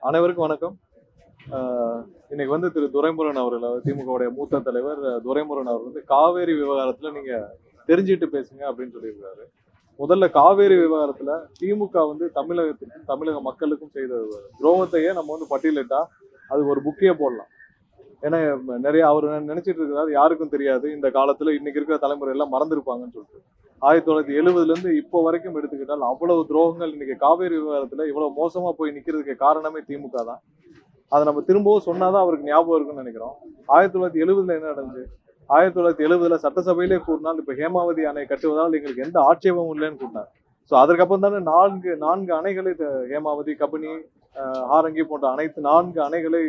அனைவருக்கும் வணக்கம். இன்னைக்கு வந்து திரு துரைமுருகன் அவர்கள், திமுகவுடைய மூத்த தலைவர் துரைமுருகன் அவர் வந்து காவேரி விவகாரத்துல நீங்க தெரிஞ்சுட்டு பேசுங்க அப்படின்னு சொல்லியிருக்காரு. முதல்ல காவேரி விவகாரத்துல திமுக வந்து தமிழகத்துக்கும் தமிழக மக்களுக்கும் செய்த துரோகத்தையே நம்ம வந்து பட்டியலிட்டா அது ஒரு புக்கையே போடலாம். ஏன்னா நிறைய அவர் நினைச்சிட்டு இருக்கிறாரு யாருக்கும் தெரியாது, இந்த காலத்துல இன்னைக்கு இருக்கிற தலைமுறை எல்லாம் மறந்துருப்பாங்கன்னு சொல்லிட்டு. 1970 இருந்து இப்போ வரைக்கும் எடுத்துக்கிட்டால் அவ்வளவு துரோகங்கள் இன்னைக்கு காவேரி விவகாரத்துல இவ்வளவு மோசமா போய் நிக்கிறதுக்கு காரணமே திமுக தான். அதை நம்ம திரும்பவும் சொன்னாதான் அவருக்கு ஞாபகம் இருக்குன்னு நினைக்கிறோம். 1970 என்ன நடந்துச்சு? 1970 சட்டசபையிலே கூறினால் இப்ப ஹேமாவதி அணை கட்டுவதால் எங்களுக்கு எந்த ஆட்சேபமும் இல்லைன்னு கூறினார். ஸோ அதற்கப்புறம் தானே நான்கு அணைகளை ஹேமாவதி, கபினி, ஆரங்கி போன்ற அனைத்து 4 அணைகளை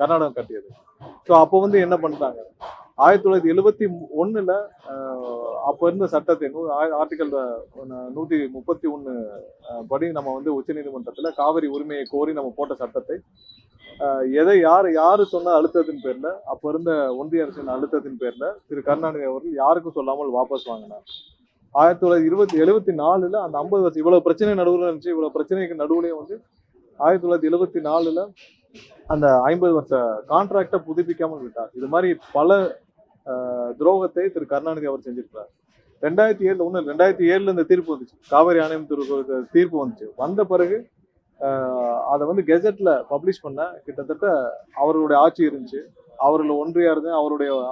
கர்நாடகம் கட்டியது. ஸோ அப்போ வந்து என்ன பண்ணிட்டாங்க, 1971 அப்ப இருந்த சட்டத்தை ஆர்டிகல் 131 படி நம்ம வந்து உச்ச நீதிமன்றத்துல காவிரி உரிமையை கோரி நம்ம போட்ட சட்டத்தை எதை யாரு சொன்ன அழுத்தத்தின் பேர்ல, அப்ப இருந்த ஒன்றிய அரசின் அழுத்தத்தின் பேர்ல திரு கருணாநிதி அவர்கள் யாருக்கும் சொல்லாமல் வாபஸ் வாங்கினார். 1974 அந்த 50 வருஷம் இவ்வளவு பிரச்சனை நடுவில் இருந்துச்சு. இவ்வளவு பிரச்சனைக்கு நடுவுலயும் வந்து 1974 அந்த 50 வருஷ கான்ட்ராக்டை புதுப்பிக்காமல் விட்டார். இது மாதிரி பல துரோகத்தை திரு கருணாநிதி அவர் செஞ்சிருக்கிறார். 2007 இந்த தீர்ப்பு வந்துச்சு, காவிரி ஆணையம் தீர்ப்பு வந்துச்சு. வந்த பிறகு அதை வந்து கெசட்ல பப்ளிஷ் பண்ண கிட்டத்தட்ட அவர்களுடைய ஆட்சி இருந்துச்சு. அவர்கள் ஒன்றியா இருந்து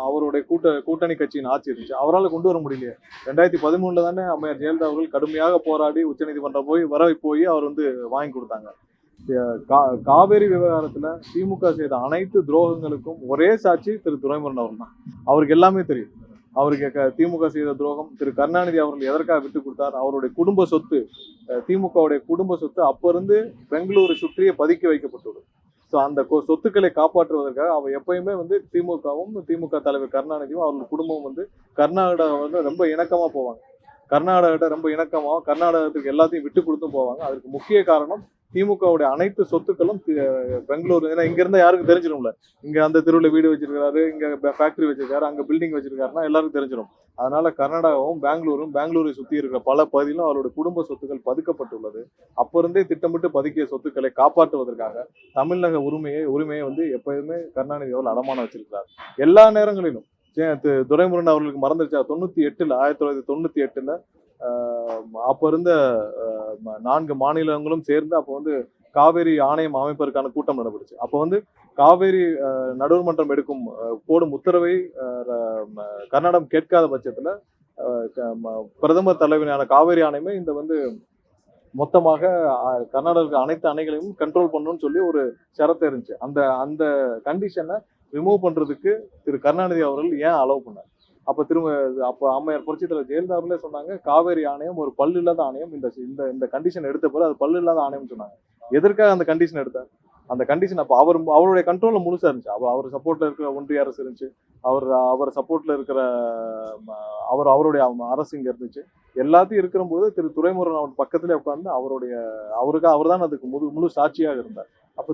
அவருடைய கூட்டணி கட்சியின் ஆட்சி இருந்துச்சு. அவரால் கொண்டு வர முடியலையே. 2013 தானே அம்மையார் ஜெயலலிதா அவர்கள் கடுமையாக போராடி உச்சநீதிமன்றம் போய் அவர் வந்து வாங்கி கொடுத்தாங்க. காவேரி விவகாரத்துல திமுக செய்த அனைத்து துரோகங்களுக்கும் ஒரே சாட்சி திரு துரைமுருகன் அவர் தான். அவருக்கு எல்லாமே தெரியும். அவருக்கு திமுக செய்த துரோகம், திரு கருணாநிதி அவர்கள் எதற்காக விட்டு கொடுத்தார், அவருடைய குடும்ப சொத்து, திமுகவுடைய குடும்ப சொத்து அப்ப இருந்து பெங்களூரை சுற்றியே பதுக்கி வைக்கப்பட்டுள்ளது. ஸோ அந்த சொத்துக்களை காப்பாற்றுவதற்காக அவர் எப்பயுமே வந்து திமுக தலைவர் கருணாநிதியும் அவர்கள் குடும்பமும் வந்து கர்நாடகா வந்து ரொம்ப இணக்கமா போவாங்க. கர்நாடகிட்ட ரொம்ப இணக்கமாக கர்நாடகத்துக்கு எல்லாத்தையும் விட்டு கொடுத்தும் போவாங்க. அதுக்கு முக்கிய காரணம் திமுகவுடைய அனைத்து சொத்துக்களும் பெங்களூர். ஏன்னா இங்க இருந்தா யாருக்கும் தெரிஞ்சிடும்ல, இங்க அந்த தெருவில் வீடு வச்சிருக்காரு, இங்க ஃபேக்டரி வச்சிருக்காரு, அங்க பில்டிங் வச்சிருக்காருன்னா எல்லாருக்கும் தெரிஞ்சிடும். அதனால கர்நாடகாவும் பெங்களூரை சுத்தி இருக்கிற பல பகுதியிலும் அவருடைய குடும்ப சொத்துக்கள் பதுக்கப்பட்டுள்ளது. அப்ப இருந்தே திட்டமிட்டு பதுக்கிய சொத்துக்களை காப்பாற்றுவதற்காக தமிழக உரிமையை வந்து எப்பயுமே கருணாநிதி அவர்கள் அடமானம் வச்சிருக்கிறார். எல்லா நேரங்களிலும் துரைமுருகன் அவர்களுக்கு மறந்துருச்சா, 1998 அப்ப இருந்த 4 மாநிலங்களும் சேர்ந்து அப்போ வந்து காவேரி ஆணையம் அமைப்பதற்கான கூட்டம் நடைபெறுச்சு. அப்போ வந்து காவேரி நடுவர்மன்றம் போடும் உத்தரவை கர்நாடகம் கேட்காத பட்சத்துல பிரதமர் தலைவரான காவேரி ஆணையமே இந்த வந்து மொத்தமாக கர்நாடக அனைத்து அணைகளையும் கண்ட்ரோல் பண்ணணும்னு சொல்லி ஒரு ஷரத்து இருந்துச்சு. அந்த கண்டிஷனை ரிமூவ் பண்றதுக்கு திரு கருணாநிதி அவர்கள் ஏன் அலோவ் பண்ணார்? அப்ப அம்மையார் புரட்சித் தலைவர் ஜெயலலிதா அவர்களே சொன்னாங்க, காவேரி ஆணையம் ஒரு பல்லு இல்லாத ஆணையம், இந்த கண்டிஷன் எடுத்த பிறகு அது பல்லு இல்லாத ஆணையம் சொன்னாங்க. எதற்காக அந்த கண்டிஷன் எடுத்தார்? அந்த கண்டிஷன் அப்ப அவருடைய கண்ட்ரோல்ல முழுசா இருந்துச்சு. அவர் சப்போர்ட்ல இருக்கிற ஒன்றிய அரசு இருந்துச்சு, அவர் சப்போர்ட்ல இருக்கிற அவருடைய அரசு இங்க இருந்துச்சு. எல்லாத்தையும் இருக்கிற போது திரு துரைமுருகன் அவர் பக்கத்துல உட்கார்ந்து அவர் தான் அதுக்கு முழு சாட்சியாக இருந்தார். அப்ப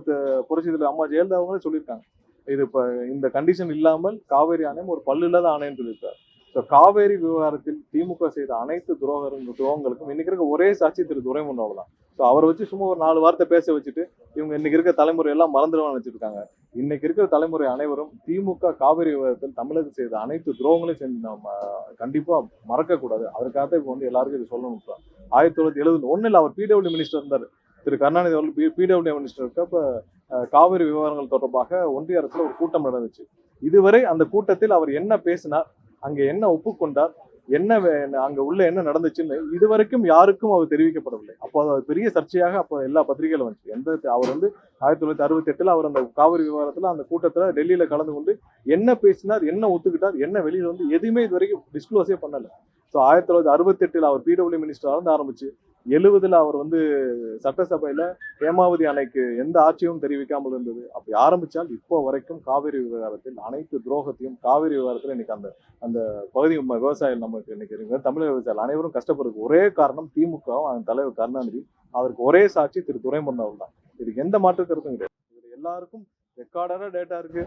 புரட்சித் தலைவர் அம்மா ஜெயலலிதா அவங்களே சொல்லியிருக்காங்க, இது இப்ப இந்த கண்டிஷன் இல்லாமல் காவேரி ஆணையம் ஒரு பல்லு இல்லாத ஆணையம் சொல்லியிருக்காரு. ஸோ காவேரி விவகாரத்தில் திமுக செய்த அனைத்து துரோகங்களுக்கும் இன்னைக்கு இருக்க ஒரே சாட்சி திரு துரைமுருகன் தான். ஸோ அவரை வச்சு சும்மா ஒரு 4 வார்த்தை பேச வச்சுட்டு இவங்க இன்னைக்கு இருக்க தலைமுறை எல்லாம் மறந்துடுவான்னு வச்சிருக்காங்க. இன்னைக்கு இருக்கிற தலைமுறை அனைவரும் திமுக காவேரி விவகாரத்தில் தமிழகம் செய்த அனைத்து துரோகங்களையும் செஞ்சு நம்ம கண்டிப்பா மறக்க கூடாது. அதற்காக இப்போ வந்து எல்லாருக்கும் இது சொல்லணும். 1971 அவர் பிடபிள்யூ மினிஸ்டர் இருந்தார். திரு கருணாநிதி அவர்கள் பிடபிள்யூ மினிஸ்டர் இருக்கப்ப காவிரி விவகாரங்கள் தொடர்பாக ஒன்றிய அரசுல ஒரு கூட்டம் நடந்துச்சு. இதுவரை அந்த கூட்டத்தில் அவர் என்ன பேசினார், அங்க என்ன ஒப்புக்கொண்டார், அங்க உள்ள என்ன நடந்துச்சுன்னு இதுவரைக்கும் யாருக்கும் அவர் தெரிவிக்கப்படவில்லை. அப்போ அது பெரிய சர்ச்சையாக அப்போ எல்லா பத்திரிகைகளும் வந்துச்சு. அவர் வந்து 1968 அவர் அந்த காவிரி விவகாரத்துல அந்த கூட்டத்துல டெல்லியில கலந்து கொண்டு என்ன பேசினார், என்ன ஒத்துக்கிட்டார், என்ன வெளியில வந்து எதுவுமே இது வரைக்கும் டிஸ்க்ளோஸே பண்ணல. ஸோ 1968 அவர் பிடபிள்யூ மினிஸ்டர் இருந்து ஆரம்பிச்சு 70 அவர் வந்து சட்டசபையில ஹேமாவதி அணைக்கு எந்த ஆட்சியும் தெரிவிக்காமல் இருந்தது. அப்படி ஆரம்பிச்சால் இப்போ வரைக்கும் காவிரி விவகாரத்தில் அனைத்து துரோகத்தையும் காவிரி விவகாரத்தில் இன்னைக்கு அந்த பகுதி விவசாயிகள் நமக்கு இன்னைக்கு தமிழக விவசாயிகள் அனைவரும் கஷ்டப்படுறதுக்கு ஒரே காரணம் திமுகவும் அதன் தலைவர் கருணாநிதி. அதற்கு ஒரே சாட்சி திரு துரைமுருகன் அவர்கள் தான். இதுக்கு எந்த மாற்று கருத்தும் கிடையாது. இது எல்லாருக்கும் ரெக்கார்டரா டேட்டா இருக்கு,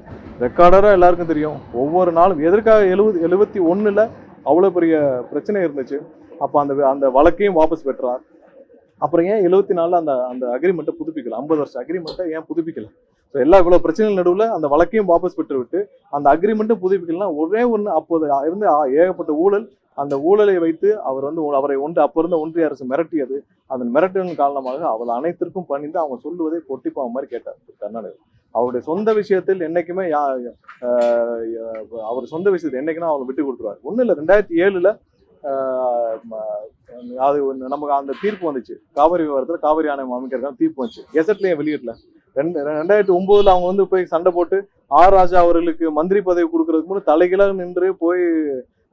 ரெக்கார்டரா எல்லாருக்கும் தெரியும். ஒவ்வொரு நாளும் எதற்காக 71 அவ்வளவு பெரிய பிரச்சனை இருந்துச்சு. அப்ப அந்த வழக்கையும் வாபஸ் பெற்றார். அப்புறம் ஏன் 74 அந்த அந்த அக்ரிமெண்ட்டை புதுப்பிக்கல? 50 வருஷம் அக்ரிமெண்ட்டை ஏன் புதுப்பிக்கல? ஸோ எல்லா இவ்வளோ பிரச்சனைகள் நடுவில் அந்த வழக்கையும் வாபஸ் பெற்று விட்டு அந்த அக்ரிமெண்ட்டும் புதுப்பிக்கலாம். ஒரே ஒன்று அப்போது இருந்து ஏகப்பட்ட ஊழல். அந்த ஊழலை வைத்து அவர் வந்து அவரை அப்போ இருந்த ஒன்றிய அரசு மிரட்டியது. அதன் மிரட்டலின் காரணமாக அவள் அனைத்திற்கும் பணிந்து அவங்க சொல்லுவதை பொட்டிப்பாவ மாதிரி கேட்டார் கருணாநிதி. அவருடைய சொந்த விஷயத்தில் என்னைக்குமே அவர் சொந்த விஷயத்தில் என்னைக்குன்னா அவங்களை விட்டு கொடுத்துருவார். ஒன்றும் இல்லை, 2007 அது நமக்கு அந்த தீர்ப்பு வந்துச்சு. காவிரி விவகாரத்தில் காவிரி ஆணையம் அமைக்கிறதுக்கான தீர்ப்பு வந்துச்சு. கெசட்லயே வெளியிடல. 2009 அவங்க வந்து போய் சண்டை போட்டு ராஜா அவர்களுக்கு மந்திரி பதவி கொடுக்கறதுக்கு முன்னாடி தலைகீழாக நின்று போய்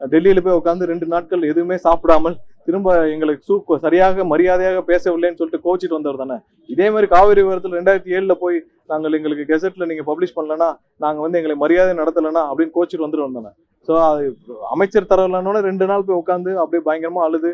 டெல்லியில போய் உட்காந்து 2 நாட்கள் எதுவுமே சாப்பிடாமல் திரும்ப எங்களுக்கு சரியாக மரியாதையாக பேசவில்லைன்னு சொல்லிட்டு கோச்சிட்டு வந்தவர் தானே. இதே மாதிரி காவிரி விவகாரத்தில் 2007 போய் நாங்கள் எங்களுக்கு கெசட்ல நீங்க பப்ளிஷ் பண்ணலன்னா நாங்க வந்து எங்களை மரியாதை நடத்தலைன்னா அப்படின்னு கோச்சிட்டு வந்துட்டு வந்தானே. ஸோ அது அமைச்சர் தரலன்னோட 2 நாள் போய் உட்காந்து அப்படியே பயங்கரமா அழுது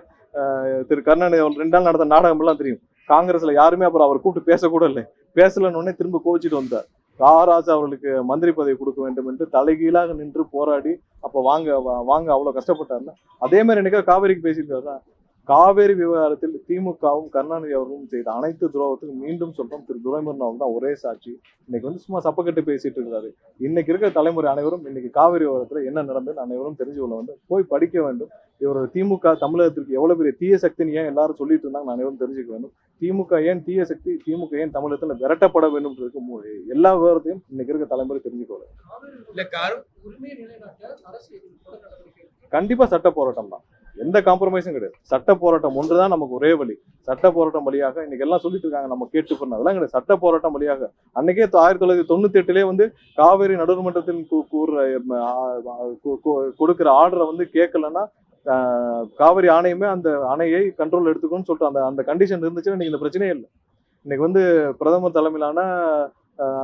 திரு கருணாநிதி அவர் 2 நாள் நடந்த நாடகம் எல்லாம் தெரியும். காங்கிரஸ்ல யாருமே அப்புறம் அவர் கூப்பிட்டு பேசக்கூட இல்லை. பேசலன்னு திரும்ப கோச்சிட்டு வந்தார். ராஜா அவர்களுக்கு மந்திரி பதவி கொடுக்க வேண்டும் என்று தலைகீழாக நின்று போராடி அப்போ வாங்க அவ்வளோ கஷ்டப்பட்டாருன்னா அதே மாதிரி என்னைக்கா காவேரிக்கு பேசியிருக்காரு. காவேரி விவகாரத்தில் திமுகவும் கருணாநிதி அவர்களும் செய்த அனைத்து துரோகத்துக்கும் மீண்டும் சொல்றோம், திரு துரைமுருகன் அவர்கள் தான் ஒரே சாட்சி. இன்னைக்கு வந்து சும்மா சப்பக்கட்டு பேசிட்டு இருக்காரு. இன்னைக்கு இருக்கிற தலைமுறை அனைவரும் இன்னைக்கு காவேரி விவகாரத்தில் என்ன நடந்ததுன்னு அனைவரும் தெரிஞ்சு கொள்ள வேண்டும், போய் படிக்க வேண்டும். இவர் திமுக தமிழகத்திற்கு எவ்வளவு பெரிய தீய சக்தின்னு ஏன் எல்லாரும் சொல்லிட்டு இருந்தாங்க அனைவரும் தெரிஞ்சுக்க வேண்டும். திமுக ஏன் தீய சக்தி, திமுக ஏன் தமிழகத்தில் விரட்டப்பட வேண்டும் எல்லா விவரத்தையும் இன்னைக்கு இருக்க தலைமுறை தெரிஞ்சுக்கொள்ள. கண்டிப்பா சட்ட போராட்டம் தான், எந்த காம்ப்ரமைஸும் கிடையாது. சட்ட போராட்டம் ஒன்றுதான் நமக்கு ஒரே வழி. சட்ட போராட்டம் வழியாக இன்னைக்கு எல்லாம் சொல்லிட்டு இருக்காங்க, நம்ம கேட்டு பண்ண அதெல்லாம் கிடையாது. சட்ட போராட்டம் வழியாக அன்னைக்கே 1998 வந்து காவேரி நடுவர்மன்றத்தில் கொடுக்கிற ஆர்டரை வந்து கேட்கலன்னா காவிரி ஆணையமே அந்த அணையை கண்ட்ரோல் எடுத்துக்கணும்னு சொல்லிட்டு அந்த கண்டிஷன் இருந்துச்சுன்னா இன்னைக்கு இந்த பிரச்சனையே இல்லை. இன்னைக்கு வந்து பிரதமர் தலைமையிலான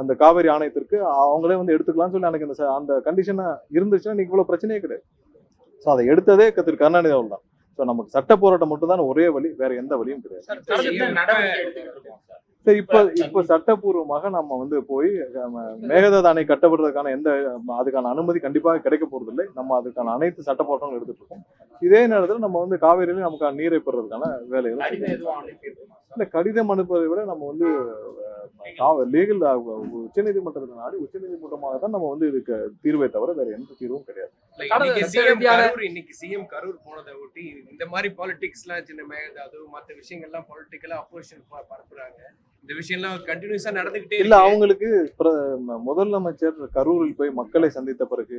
அந்த காவிரி ஆணையத்திற்கு அவங்களே வந்து எடுத்துக்கலாம்னு சொல்லி எனக்கு அந்த கண்டிஷனா இருந்துச்சுன்னா இன்னைக்கு இவ்வளவு பிரச்சனையே கிடையாது. ஸோ அதை எடுத்ததே திரு கருணாநிதி அவர்கள் தான். ஸோ நமக்கு சட்ட போராட்டம் மட்டும் தான் ஒரே வழி, வேற எந்த வழியும் கிடையாது. சரி, இப்போ சட்டப்பூர்வமாக நம்ம வந்து போய் மேகதாது அணை கட்டப்படுறதுக்கான அதுக்கான அனுமதி கண்டிப்பாக கிடைக்க போறதில்லை. நம்ம அதுக்கான அனைத்து சட்ட போராட்டங்களும் எடுத்துட்டு இருக்கோம். இதே நேரத்தில் நம்ம வந்து காவிரியில நமக்கு நீரை பெறுறதுக்கான வேலைகள் இல்லை. கடிதம் அனுப்புவதை விட நம்ம வந்து லீகல் உச்சநீதிமன்றத்தை நாடி உச்சநீதிமன்றமாக தான் நம்ம வந்து இதுக்கு தீர்வை தவிர வேற எந்த தீர்வும் கிடையாது. இன்னைக்கு சிஎம் கரூர் போனதை ஒட்டி இந்த மாதிரி பாலிடிக்ஸ் எல்லாம் சின்ன மேகதாது மற்ற விஷயங்கள்லாம் பொலிட்டிக்கலா அப்போசிஷன் பரப்புறாங்க. இந்த விஷயம்லாம் கண்டினியூஸா நடந்துகிட்டே இல்ல. அவங்களுக்கு முதலமைச்சர் கரூரில் போய் மக்களை சந்தித்த பிறகு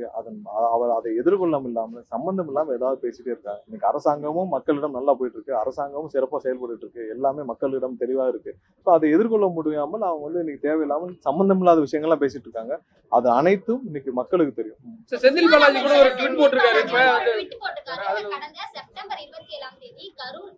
அவர் அதை எதிர்கொள்ளாம இல்லாம சம்பந்தம் இல்லாம ஏதாவது பேசிட்டே இருக்காங்க. இன்னைக்கு அரசாங்கமும் மக்களிடம் நல்லா போயிட்டு இருக்கு, அரசாங்கமும் சிறப்பா செயல்பட்டு இருக்கு, எல்லாமே மக்களிடம் தெளிவா இருக்கு. ஸோ அதை எதிர்கொள்ள முடியாமல் அவங்க வந்து இன்னைக்கு தேவையில்லாமல் சம்பந்தம் இல்லாத விஷயங்கள்லாம் பேசிட்டு இருக்காங்க. அது அனைத்தும் இன்னைக்கு மக்களுக்கு தெரியும். செந்தில் பாலாஜி கூட ஒரு ட்வீட் போட்டிருக்காரு. கடந்த செப்டம்பர் 27ஆம் தேதி கரூர்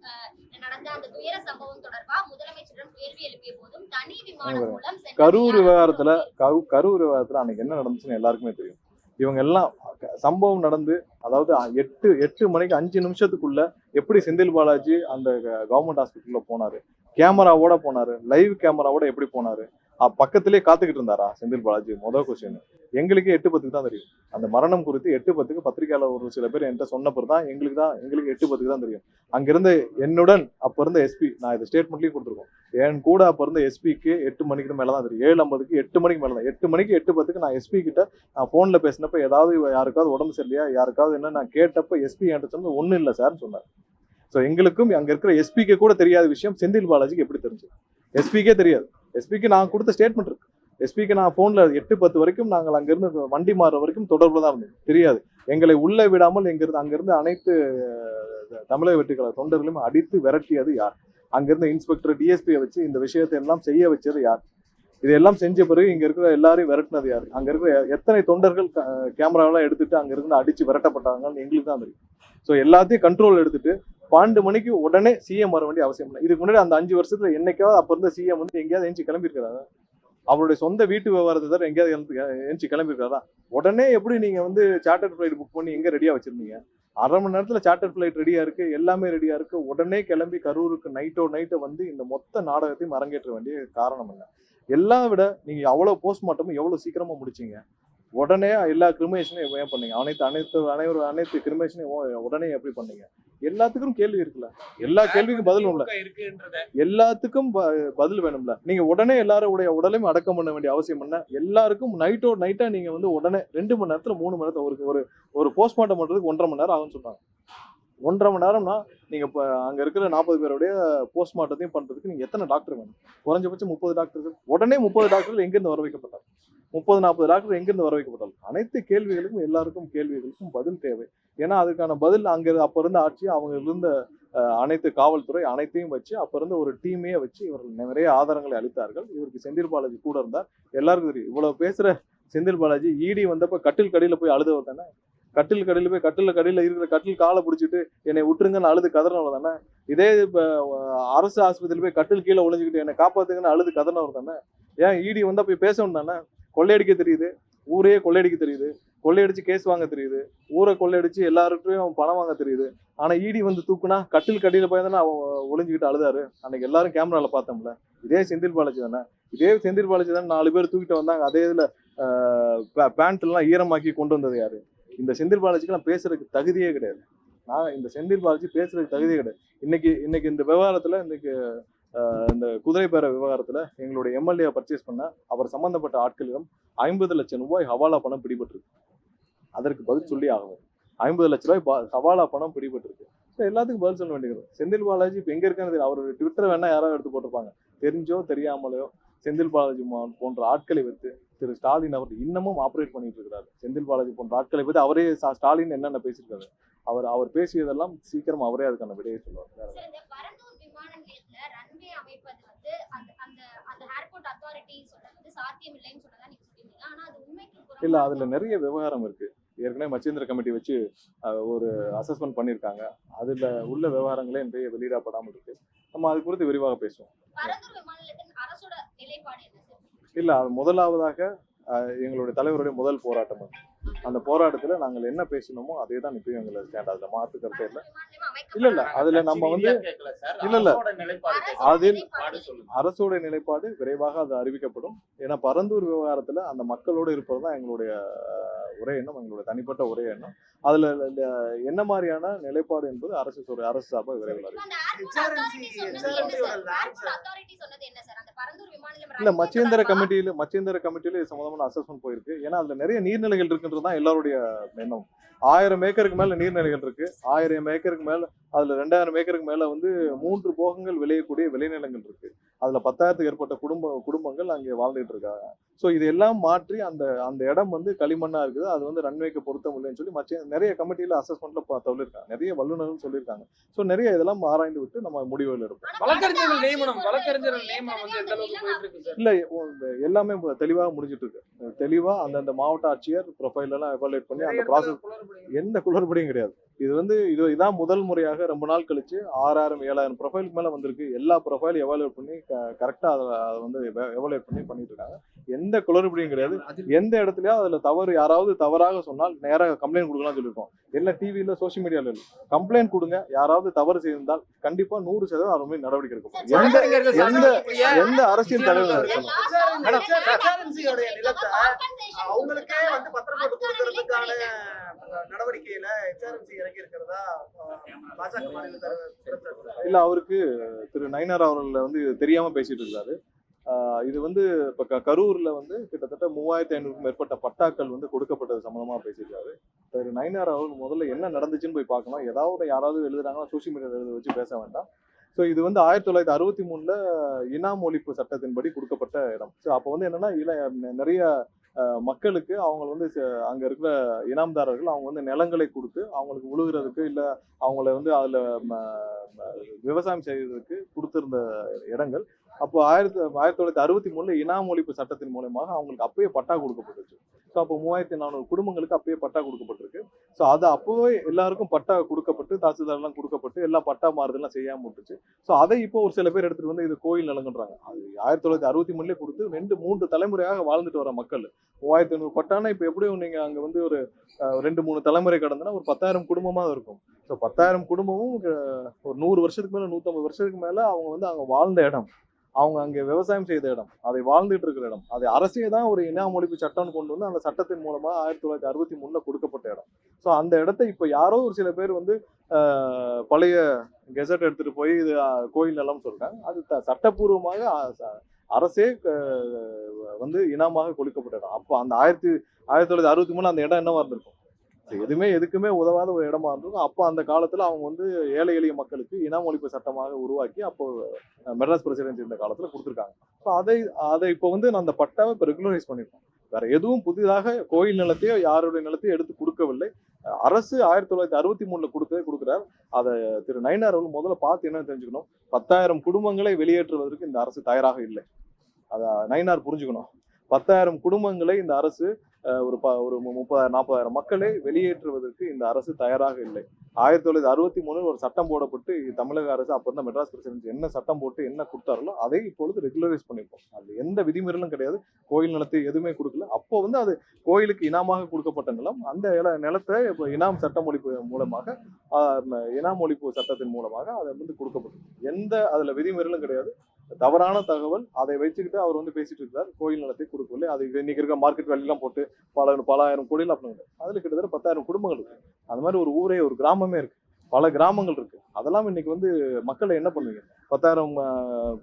நடந்த அந்த துயர சம்பவம் தொடர்பா முதலமைச்சரிடம் கேள்வி எழுப்பிய போதும் தனி விமானம் மூலம் கரூர் விவகாரத்துல அன்னைக்கு என்ன நடந்துச்சுன்னு எல்லாருக்குமே தெரியும். இவங்க எல்லாம் சம்பவம் நடந்து அதாவது 8 மணிக்கு 5 நிமிஷத்துக்குள்ள எப்படி செந்தில் பாலாஜி அந்த கவர்மெண்ட் ஹாஸ்பிட்டல்ல போனாரு, கேமராவோட போனாரு, லைவ் கேமராவோட எப்படி போனாரு, பக்கத்திலே காத்துக்கிட்டு இருந்தாரா செந்தில் பாலாஜி? முதல் கொஸ்டின். எங்களுக்கு 8:10 தான் தெரியும். அந்த மரணம் குறித்து 8:10 பத்திரிகையாளர் ஒரு சில பேர் என்கிட்ட சொன்னப்பறம் தான் எங்களுக்கு 8:10 தான் தெரியும். அங்கிருந்த என்னுடன் அப்ப இருந்த எஸ்பி, நான் இது ஸ்டேட்மெண்ட்லயும் கொடுத்துருக்கோம், என் கூட அப்ப இருந்த எஸ்பிக்கு 8 மணிக்கு மேலதான் தெரியும். 7:50 8 மணிக்கு மேலதான். 8 மணிக்கு 8:10 நான் எஸ்பி கிட்ட நான் போன்ல பேசினப்ப ஏதாவது யாருக்காவது உடம்பு சரியில்லையா, யாருக்காவது என்ன நான் கேட்டப்ப எஸ்பி என்கிட்ட சொன்னது ஒன்னும் இல்லை சார்ன்னு சொன்னார். ஸோ எங்களுக்கும் அங்க இருக்கிற எஸ்பிக்கு கூட தெரியாத விஷயம் செந்தில் பாலாஜிக்கு எப்படி தெரிஞ்சு? எஸ்பிக்கே தெரியாது. எஸ்பிக்கு நான் கொடுத்த ஸ்டேட்மெண்ட் இருக்கு. எஸ்பிக்கு நான் போன்ல 8:10 வரைக்கும் நாங்கள் அங்கிருந்து வண்டி மாறுற வரைக்கும் தொடர்புல தான் இருந்தோம். தெரியாது. எங்களை உள்ள விடாமல் அங்கிருந்து அனைத்து தமிழக வெற்றிக்கழக தொண்டர்களும் அடித்து விரட்டியது யார்? அங்கிருந்த இன்ஸ்பெக்டர் டிஎஸ்பியை வச்சு இந்த விஷயத்தை எல்லாம் செய்ய வச்சது யார்? இதெல்லாம் செஞ்ச பிறகு இங்க இருக்கிற எல்லாரையும் விரட்டினது யாரு? அங்க இருக்கிற எத்தனை தொண்டர்கள் கேமராவெல்லாம் எடுத்துட்டு அங்க இருந்து அடிச்சு விரட்டப்பட்டாங்கன்னு எங்களுக்கு தான் தெரியும். ஸோ எல்லாத்தையும் கண்ட்ரோல் எடுத்துட்டு 12 மணிக்கு உடனே சிஎம் வர வேண்டிய அவசியம் இல்லை. இதுக்கு முன்னாடி அந்த 5 வருஷத்துல என்னைக்காவது அப்ப இருந்த சிஎம் வந்து எங்கேயாவது எஞ்சி கிளம்பியிருக்கிறாரா? அவருடைய சொந்த வீட்டு விவகாரத்தை தவிர எங்கேயாவது எஞ்சி கிளம்பியிருக்காரா? உடனே எப்படி நீங்க வந்து சார்ட்டர் ஃபிளைட் புக் பண்ணி எங்க ரெடியா வச்சிருந்தீங்க? 1/2 மணி நேரத்துல சார்ட்டர் ஃபிளைட் ரெடியா இருக்கு, எல்லாமே ரெடியா இருக்கு. உடனே கிளம்பி கரூருக்கு நைட்டை வந்து இந்த மொத்த நாடகத்தையும் அரங்கேற்ற வேண்டிய காரணம் என்ன? எல்லாம் விட நீங்க அவ்வளவு போஸ்ட்மார்ட்டம் எவ்வளவு சீக்கிரமா முடிச்சீங்க? உடனே எல்லா கிரிமினேஷனையும் ஏன் பண்ணீங்க? அனைத்து கிரிமினேஷனையும் உடனே எப்படி பண்ணீங்க? எல்லாத்துக்கும் கேள்வி இருக்குல்ல, எல்லா கேள்விக்கும் பதில் உள்ள, இருக்குன்றத எல்லாத்துக்கும் பதில் வேணும்ல. நீங்க உடனே எல்லாருடைய உடலையும் அடக்கம் பண்ண வேண்டிய அவசியம் என்ன? எல்லாருக்கும் நைட்டா நீங்க வந்து உடனே 2 மணி நேரத்துல 3 மணி நேரத்துல ஒரு போஸ்ட்மார்ட்டம் பண்றதுக்கு 1.5 மணி நேரம் ஆகும்னு சொன்னாங்க. 1.5 மணி நேரம்னா நீங்க இப்போ அங்க இருக்கிற 40 பேருடைய போஸ்ட்மார்ட்டத்தையும் பண்றதுக்கு நீங்க எத்தனை டாக்டர் வேணும்? குறைஞ்சபட்சம் 30 டாக்டர்கள். உடனே 30 டாக்டர்கள் எங்கிருந்து வர வைக்கப்பட்டார்? 30-40 டாக்டர் எங்கிருந்து வர வைக்கப்பட்டார்? அனைத்து கேள்விகளுக்கும் எல்லாருக்கும் கேள்விகளுக்கும் பதில் தேவை. ஏன்னா அதுக்கான பதில் அப்ப இருந்த ஆட்சி, அவங்க இருந்த அனைத்து காவல்துறை அனைத்தையும் வச்சு அப்ப இருந்த ஒரு டீமே வச்சு இவர்கள் நிறைய ஆதாரங்களை அளித்தார்கள். இவருக்கு செந்தில் பாலாஜி கூட இருந்தார். எல்லாருக்கும் தெரியும். இவ்வளவு பேசுற செந்தில் பாலாஜி ஈடி வந்தப்ப கட்டில் கடியில போய் அழுதவர் தானே. கட்டில் கடியில போய் கடியில இருக்கிற கட்டில் காலை பிடிச்சிட்டு என்னை விட்டுருங்கன்னு அழுது கதறினவர் தானே. இதே இப்ப அரசு ஆஸ்பத்திரியில் போய் கட்டில் கீழே ஒளிஞ்சுக்கிட்டு என்னை காப்பாத்துங்கன்னு அழுது கதறினவர் தானே. ஏன் ஈடி வந்தா போய் பேசணும் தானே? கொள்ளையடிக்க தெரியுது, ஊரையே கொள்ளையடிக்க தெரியுது, கொள்ளையடிச்சு கேஸ் வாங்க தெரியுது, ஊரை கொள்ளையடிச்சு எல்லாருக்கும் பணம் வாங்க தெரியுது. ஆனா ஈடி வந்து தூக்குனா கட்டில் கடியில போய் தானே ஒளிஞ்சுக்கிட்டு அழுதாரு. அன்னைக்கு எல்லாரும் கேமரால பார்த்தோம்ல. இதே செந்தில் பாலாஜி தானே. இதே செந்தில் பாலாஜி தானே 4 பேர் தூக்கிட்டு வந்தாங்க. அதே இதுல பேண்ட் எல்லாம் ஈரமாக்கி கொண்டு வந்தது யாரு? இந்த செந்தில் பாலாஜிக்கெல்லாம் பேசுறதுக்கு தகுதியே கிடையாது. இந்த செந்தில் பாலாஜி பேசுறதுக்கு தகுதியே கிடையாது. இன்னைக்கு இந்த விவகாரத்துல இந்த குதிரை பேர விவகாரத்துல எங்களுடைய எம்எல்ஏ பர்ச்சேஸ் பண்ண அவர் சம்பந்தப்பட்ட ஆட்களிடம் 50 லட்சம் ரூபாய் ஹவாலா பணம் பிடிபட்டிருக்கு. அதற்கு பதில் சொல்லி ஆகும். 50 லட்ச ரூபாய் ஹவாலா பணம் பிடிபட்டிருக்கு. எல்லாத்துக்கும் பதில் சொல்ல வேண்டியது. செந்தில் பாலாஜி இப்ப எங்க இருக்கான்னு அவருடைய ட்விட்டரை வேணா யாராவது எடுத்து போட்டிருப்பாங்க. தெரிஞ்சோ தெரியாமலையோ செந்தில் பாலாஜி போன்ற ஆட்களை வைத்து திரு ஸ்டாலின் அவர் இன்னமும் ஆப்ரேட் பண்ணிட்டு இருக்கிறாரு. செந்தில் பாலாஜி போன்ற ஆட்களை வைத்து அவரே ஸ்டாலின் என்னென்ன பேசியிருக்காரு, அவர் பேசியதெல்லாம் சீக்கிரம் அவரே அதுக்கான விடையை சொல்லுவார். இல்ல, அதுல நிறைய விவகாரம் இருக்கு. ஏற்கனவே மச்சேந்திர கமிட்டி வச்சு ஒரு அசஸ்மெண்ட் பண்ணியிருக்காங்க. அதுல உள்ள விவகாரங்களே நிறைய வெளியிடப்படாமல் இருக்கு. நம்ம அது குறித்து விரிவாக பேசுவோம். இல்ல, அது முதலாவதாக எங்களுடைய தலைவருடைய முதல் போராட்டம் அது. அந்த போராட்டத்துல நாங்கள் என்ன பேசணுமோ அதே தான் இப்பயும் எங்களை ஸ்டாண்ட். அதுல மாற்று கருத்தே இல்ல அதுல நம்ம வந்து இல்ல அதில் அரசோட நிலைப்பாடு விரைவாக அது அறிவிக்கப்படும். ஏன்னா பரந்தூர் விவகாரத்துல அந்த மக்களோடு இருப்பதுதான் எங்களுடைய ஒரே எண்ணம், எங்களுடைய தனிப்பட்ட ஒரே எண்ணம். அதுல என்ன மாதிரியான நிலைப்பாடு என்பது அரசு சார்பாக விரைவில் இல்ல மச்சேந்திர கமிட்டியில இது சம்பந்தமான அசஸ்மெண்ட் போயிருக்கு. ஏன்னா அதுல நிறைய நீர்நிலைகள் இருக்குன்றதுதான் எல்லாருடைய எண்ணம். 1000 ஏக்கருக்கு மேல நீர்நிலைகள் இருக்கு. 1000 ஏக்கருக்கு மேல அதுல 2000 ஏக்கருக்கு மேல வந்து 3 போகங்கள் விளையக்கூடிய விளைநிலங்கள் இருக்கு. அதுல 10,000த்துக்கு ஏற்பட்ட குடும்பங்கள் அங்கே வாழ்ந்துட்டு இருக்காங்க. ஸோ இதெல்லாம் மாற்றி அந்த இடம் வந்து களிமண்ணா இருக்குது. அது வந்து ரன்வேக்கு பொருத்தம் இல்லைன்னு சொல்லி நிறைய கமிட்டியில அசஸ்மெண்ட்ல சொல்லியிருக்காங்க. நிறைய வல்லுநர்கள் சொல்லியிருக்காங்க. ஸோ நிறைய இதெல்லாம் ஆராய்ந்து விட்டு நம்ம முடிவுகள் எடுப்போம். வழக்கறிஞர்கள் நியமனம் வந்து எந்த அளவுக்கு போயிட்டு இருக்கு சார்? இல்ல எல்லாமே தெளிவாக முடிஞ்சிட்டு இருக்கு. தெளிவா அந்தந்த மாவட்ட ஆட்சியர் ப்ரொஃபைல் எல்லாம் எவாலுவேட் பண்ணி அந்த ப்ராசஸ் எந்த குளறுபடியும் கிடையாது. இதான் முதல் முறையாக ரொம்ப நாள் கழிச்சு 6000-7000 ப்ரொஃபைலுக்கு மேல வந்திருக்கு. எல்லா ப்ரொஃபைலும் எவாலுவேட் பண்ணி கரெக்டா அதை வந்து எவாலுவேட் பண்ணிட்டு இருக்காங்க. எந்த குளறுபடியும் கிடையாது. எந்த இடத்துலயும் அதுல தவறு யாராவது தவறாக சொன்னால் நேராக கம்ப்ளைண்ட் கொடுக்கலாம் சொல்லியிருக்கோம். எல்லா டிவியில சோசியல் மீடியால இல்லை. கம்ப்ளைண்ட் கொடுங்க. யாராவது தவறு செய்திருந்தால் கண்டிப்பா 100% அவர் மீது நடவடிக்கை எடுக்கும். எந்த அரசியல் தலைவர் அவங்களுக்கே வந்து பத்திரம் போட்டு கொடுக்கறதுக்கான நடவடிக்கையில HRMC இறங்கி இருக்கிறதா பாஜக மாநில தலைவர் இல்ல, அவருக்கு திரு நயினார் அவர்கள் வந்து தெரியாம பேசிட்டு இருக்காரு. இது வந்து இப்ப கரூர்ல வந்து கிட்டத்தட்ட 3500க்கும் மேற்பட்ட பட்டாக்கள் வந்து கொடுக்கப்பட்டது சம்பந்தமா பேசியிருக்காரு. திரு நயினார் அவர்கள் முதல்ல என்ன நடந்துச்சுன்னு போய் பார்க்கணும். யாராவது எழுதுறாங்கன்னா சோசியல் மீடியாவில் எழுத வச்சு பேச வேண்டாம். ஸோ இது வந்து 1963ல இனாம் ஒழிப்பு சட்டத்தின்படி கொடுக்கப்பட்ட இடம். ஸோ அப்போ வந்து என்னன்னா நிறைய மக்களுக்கு அவங்க வந்து அங்க இருக்கிற இனாம்தாரர்கள் அவங்க வந்து நிலங்களை கொடுத்து அவங்களுக்கு உழுகிறதுக்கு இல்ல அவங்கள வந்து அதுல விவசாயம் செய்யறதுக்கு கொடுத்திருந்த இடங்கள். அப்போ 1963ல இனாம் ஒழிப்பு சட்டத்தின் மூலமாக அவங்களுக்கு அப்பயே பட்டா கொடுக்கப்பட்டுச்சு. ஸோ அப்போ 3400 குடும்பங்களுக்கு அப்பயே பட்டா கொடுக்கப்பட்டிருக்கு. ஸோ அது அப்போவே எல்லாருக்கும் பட்டா கொடுக்கப்பட்டு தாசில்தார் எல்லாம் கொடுக்கப்பட்டு எல்லா பட்டா மாறுதெல்லாம் செய்யாம விட்டுச்சு. ஸோ அதை இப்போ ஒரு சில பேர் எடுத்துட்டு வந்து இது கோயில் நிலங்கன்றாங்க. அது 1963லே கொடுத்து 2-3 தலைமுறையாக வாழ்ந்துட்டு வர மக்கள் 3500 பட்டானா இப்போ எப்படியும் நீங்க அங்க வந்து ஒரு 2-3 தலைமுறை கடந்தனா ஒரு 10,000 குடும்பமா இருக்கும். ஸோ 10,000 குடும்பமும் ஒரு 100 வருஷத்துக்கு மேல 150 வருஷத்துக்கு மேல அவங்க வந்து அங்க வாழ்ந்த இடம். அவங்க அங்கே விவசாயம் செய்த இடம், அதை வாழ்ந்துட்டு இருக்கிற இடம், அதை அரசே தான் ஒரு இன ஒழிப்பு சட்டம்னு கொண்டு வந்து அந்த சட்டத்தின் மூலமா 1963 கொடுக்கப்பட்ட இடம். ஸோ அந்த இடத்த இப்போ யாரோ ஒரு சில பேர் வந்து பழைய கெசட் எடுத்துட்டு போய் இது கோயில் நிலம்னு சொல்றாங்க. அது சட்டப்பூர்வமாக அரசே வந்து இனமாக கொடுக்கப்பட்ட இடம். அப்போ அந்த 1963 அந்த இடம் என்னவா இருந்திருக்கும்? எதுவுமே எதுக்குமே உதவாத ஒரு இடமா இருந்திருக்கும். அப்போ அந்த காலத்துல அவங்க வந்து ஏழை எளிய மக்களுக்கு இன ஒழிப்பு சட்டமாக உருவாக்கி அப்போ மெட்ராஸ் பிரசிடென்சி இந்த காலத்துல கொடுத்துருக்காங்க. ஸோ அதை இப்போ வந்து அந்த பட்டாவை இப்போ ரெகுலரைஸ் பண்ணிருக்கோம். வேற எதுவும் புதிதாக கோயில் நிலத்தையோ யாருடைய நிலத்தையோ எடுத்து கொடுக்கவில்லை. அரசு 1963 கொடுக்குறார். அதை திரு நயினார் அவர்கள் முதல்ல பார்த்து என்ன தெரிஞ்சுக்கணும், 10,000 குடும்பங்களை வெளியேற்றுவதற்கு இந்த அரசு தயாராக இல்லை. அதை நயினார் புரிஞ்சுக்கணும். 10,000 குடும்பங்களை இந்த அரசு ஒரு 30,000-40,000 மக்களை வெளியேற்றுவதற்கு இந்த அரசு தயாராக இல்லை. 1963 ஒரு சட்டம் போடப்பட்டு தமிழக அரசு அப்போ இருந்த மெட்ராஸ் பிரசிடென்சி என்ன சட்டம் போட்டு என்ன கொடுத்தாரோ அதை இப்பொழுது ரெகுலரைஸ் பண்ணியிருக்கோம். அது எந்த விதிமீறலும் கிடையாது. கோயில் நிலத்தை எதுவுமே கொடுக்கல. அப்போ வந்து அது கோயிலுக்கு இனாமாக கொடுக்கப்பட்ட நிலம். அந்த நிலத்தை இப்போ இனாம் சட்டம் ஒழிப்பு மூலமாக இனாம் ஒழிப்பு சட்டத்தின் மூலமாக அதை வந்து கொடுக்கப்பட்டது. எந்த அதுல விதிமீறலும் கிடையாது. தவறான தகவல் அதை வச்சுக்கிட்டு அவர் வந்து பேசிட்டு இருக்கார். கோயில் நிலத்தை கொடுக்கவில்லை. அது இன்னைக்கு இருக்க மார்க்கெட் வேலையெல்லாம் போட்டு பல ஆயிரம் கோடியில் அப்படின்னு அதுல கிட்டத்தட்ட 10,000 குடும்பங்கள் இருக்கு. அந்த மாதிரி ஒரு ஊரே ஒரு கிராமமே இருக்கு. பல கிராமங்கள் இருக்கு. அதெல்லாம் இன்னைக்கு வந்து மக்களை என்ன பண்ணுவீங்க? 10,000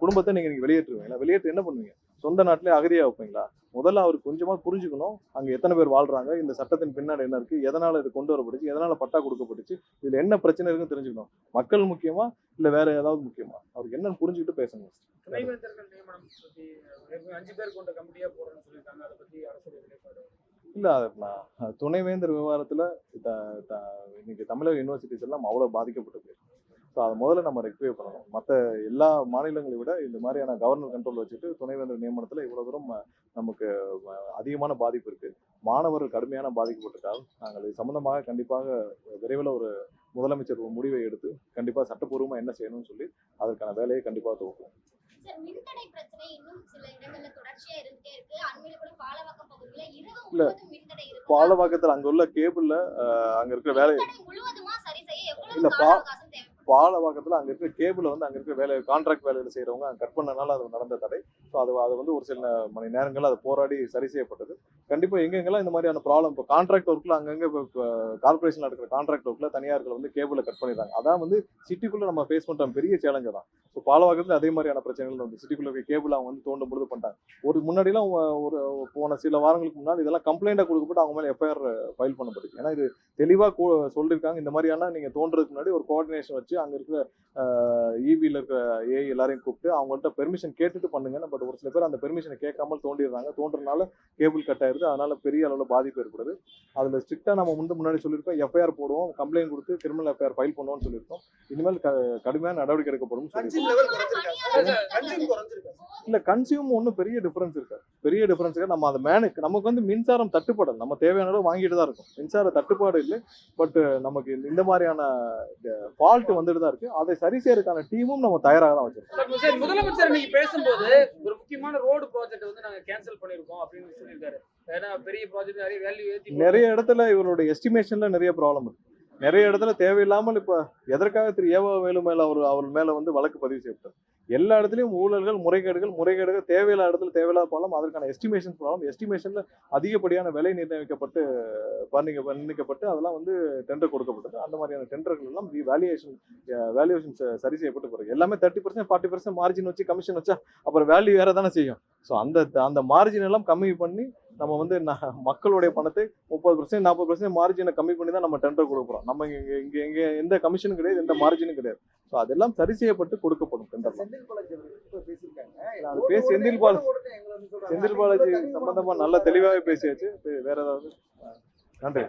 குடும்பத்தை நீங்க வெளியேற்றுவீங்களா? வெளியேற்று என்ன பண்ணுவீங்க? சொந்த நாட்டிலே அகதியா வைப்பீங்களா? முதல்ல அவருக்கு கொஞ்சமா புரிஞ்சுக்கணும், அங்க எத்தனை பேர் வாழ்றாங்க, இந்த சட்டத்தின் பின்னாடி என்ன இருக்கு, எதனால இது கொண்டு வரப்பட்டுச்சு, எதனால பட்டா கொடுக்கப்பட்டுச்சு, இதுல என்ன பிரச்சனை இருக்குன்னு தெரிஞ்சுக்கணும். மக்கள் முக்கியமா இல்ல வேற ஏதாவது முக்கியமா? அவருக்கு என்னன்னு புரிஞ்சுக்கிட்டு பேசணும். துணைவேந்தர்கள் நியமனம் பத்தி 5 பேர் கொண்ட கமிட்டியா போடுறேன்னு சொல்லியிருக்காங்க. அதை பத்தி அரசுடைய நிலைப்பாடு இல்ல, துணைவேந்தர் விவகாரத்துல இன்னைக்கு தமிழக யூனிவர்சிட்டிஸ் எல்லாம் அவ்வளவு பாதிக்கப்பட்டது. ஸோ அதை முதல்ல நம்ம ரெக்டிஃபை பண்ணணும். மற்ற எல்லா மாநிலங்களை விட இந்த மாதிரியான கவர்னர் கண்ட்ரோல் வச்சுட்டு துணைவேந்தர் நியமனத்தில் இவ்வளோ தூரம் நமக்கு அதிகமான பாதிப்பு இருக்கு. மாணவர்கள் கடுமையான பாதிக்கப்பட்டிருக்கால் நாங்கள் இது சம்பந்தமாக கண்டிப்பாக விரைவில் ஒரு முதலமைச்சர் ஒரு முடிவை எடுத்து கண்டிப்பாக சட்டப்பூர்வமாக என்ன செய்யணும்னு சொல்லி அதற்கான வேலையை கண்டிப்பாக துவக்கும். சார், மின்தடை பிரச்சனை இன்னும் சில இடங்கள்ல தொடர்ச்சியா இருந்துட்டே இருக்கு. அண்மையில கூட பாலவாக்கம் பகுதியில இரவு முழுவதும் மின்தடை இருக்கு. பாலவாக்கத்தில் அங்க உள்ள கேபிள்ல அங்க இருக்கிற வேலை முழுவதுமா சரி செய்ய எவ்வளவு இல்ல கால அவகாசம் தேவை? பாலவாக்கத்தில் அங்கே இருக்கிற கேபிளை வந்து அங்கே இருக்கிற வேலை கான்ட்ராக்ட் வேலையில் செய்கிறவங்க அங்கே கட் பண்ணனால அது நடந்த தடை. ஸோ அது வந்து ஒரு சில மணி நேரங்கள் அது போராடி சரி செய்யப்பட்டது. கண்டிப்பாக எங்கெங்கெல்லாம் இந்த மாதிரியான ப்ராப்ளம் இப்போ கான்ட்ராக்ட் ஒர்க்கில் அங்கங்கே இப்போ கார்பரேஷன் நடக்கிற கான்ட்ராக்ட் ஒர்க்கில் தனியார்கள் வந்து கேபிளை கட் பண்ணிடுறாங்க. அதான் வந்து சிட்டிக்குள்ளே நம்ம ஃபேஸ் பண்ணுற பெரிய சேலஞ்சு தான். ஸோ பாலவாக்கத்தில் அதே மாதிரியான பிரச்சனைகள் வந்து சிட்டிக்குள்ளே கேபிள் அவங்க வந்து தோண்டும் பொழுது பண்ணிட்டாங்க. ஒரு முன்னாடிலாம் ஒரு போன சில வாரங்களுக்கு முன்னாடி இதெல்லாம் கம்ப்ளைண்ட்டாக கொடுக்கப்பட்டு அவங்க மேலே எஃப்ஐஆர் ஃபைல் பண்ணப்பட்டுச்சு. ஏன்னா இது தெளிவாக சொல்லியிருக்காங்க, இந்த மாதிரியான நீங்கள் தோன்றதுக்கு முன்னாடி ஒரு கோஆர்டினேஷன் வச்சு அங்கே இருக்கிற இவியில் இருக்கிற ஏஐ எல்லாரையும் கூப்பிட்டு அவங்கள்ட்ட பெர்மிஷன் கேட்டுட்டு பண்ணுங்க. பட் ஒரு சில பேர் அந்த பெர்மிஷனை கேட்காமல் தோண்டிடுறாங்க. தோன்றதுனால கேபிள் கட் ஆயிருது. அதனால பெரிய அளவில் பாதிப்பு ஏற்படுது. அதில் ஸ்ட்ரிக்டாக நம்ம முன்னாடி சொல்லியிருக்கோம், எஃப்ஐஆர் போடுவோம், கம்ப்ளைண்ட் கொடுத்து கிரிமினல் எஃப்ஐஆர் ஃபைல் பண்ணுவோம்னு சொல்லியிருக்கோம். இனிமேல் கடுமையான நடவடிக்கை எடுக்கப்படும். இல்லை, கன்சியூம் ஒன்றும் பெரிய டிஃபரன்ஸ் இருக்காது. நம்ம அதை நமக்கு வந்து மின்சாரம் தட்டுப்பாடு நம்ம தேவையான அளவு வாங்கிட்டு தான் இருக்கும். மின்சார தட்டுப்பாடு இல்லை. பட் நமக்கு இந்த மாதிரியான ஃபால்ட் வந்துட்டு தான் இருக்கு. அதை சரி செய்யறதுக்கான டீமும் நம்ம தயாராக தான் வச்சிருக்கோம். முதலமைச்சர் இன்னைக்கு பேசும்போது ஒரு முக்கியமான ரோடு ப்ராஜெக்ட் வந்து நாங்க கேன்சல் பண்ணிருக்கோம் அப்படின்னு சொல்லியிருக்காரு. ஏன்னா பெரிய ப்ராஜெக்ட் நிறைய வேல்யூ ஏத்தி நிறைய இடத்துல இவருடைய எஸ்டிமேஷன்ல நிறைய ப்ராப்ளம் இருக்கு. நிறைய இடத்துல தேவையில்லாமல் இப்ப எதற்காக திரு ஏவா வேலு மேல அவர் மேல வந்து வழக்கு பதிவு செய்யப்பட்டார். எல்லா இடத்துலயும் ஊழல்கள், முறைகேடுகள் தேவையில்லாத இடத்துல தேவையில்லாத ப்ராப்ளம். அதற்கான எஸ்டிமேஷன்ல அதிகப்படியான விலை நிர்ணயிக்கப்பட்டு அதெல்லாம் வந்து டெண்டர் கொடுக்கப்பட்டது. அந்த மாதிரியான டெண்டர்கள் எல்லாம் வேல்யூவேஷன் சரி செய்யப்பட்டு போறது. எல்லாமே 30% 40% மார்ஜின் வச்சு கமிஷன் வச்சா அப்புறம் வேல்யூ வேற தானே செய்யும். ஸோ அந்த மார்ஜின் எல்லாம் கம்மி பண்ணி நம்ம வந்து மக்களுடைய பணத்தை 30% 40% மார்ஜினை கம்மி பண்ணி தான் நம்ம டெண்டர் கொடுக்குறோம். நம்ம இங்க எந்த கமிஷனும் கிடையாது, எந்த மார்ஜினும் கிடையாது. ஸோ அதெல்லாம் சரி செய்யப்பட்டு கொடுக்கப்படும் டெண்டர். செந்தில் பாலாஜி சம்பந்தமா நல்ல தெளிவாகவே பேசியாச்சு. வேற ஏதாவது? நன்றி.